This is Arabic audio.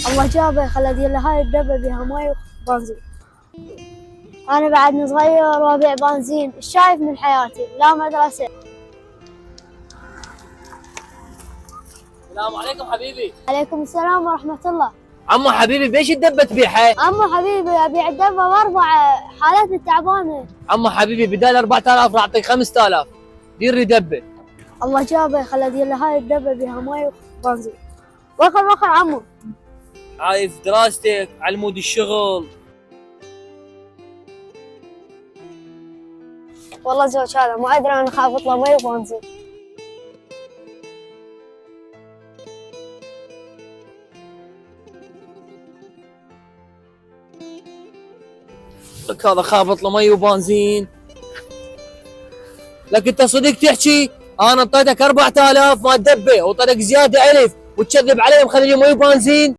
الله جابه خلى له هاي الدبه بها ماي وبنزين. انا بعدني صغير وابيع بنزين، ايش شايف من حياتي؟ لا مدرسه. السلام عليكم حبيبي. عليكم السلام ورحمه الله. عمو حبيبي بيش الدبة تبيعها؟ عمو حبيبي ابيع الدبه باربعه، حالتي تعبانه. عمو حبيبي بدال 4000 راح اعطيك 5000. دير لي دبة. الله جابه خلى له هاي الدبه بها ماي وبنزين. وخر عمو. عايز دراستك، على مود الشغل. والله زوج هذا ما ادري انا خاف اطلع مي وبنزين. لك هذا خابط له مي وبنزين. لك انت صدق تحكي انا اعطيتك 4000 ما دبه وطلق زياده الف وتكذب علي مخلي لي مي وبنزين.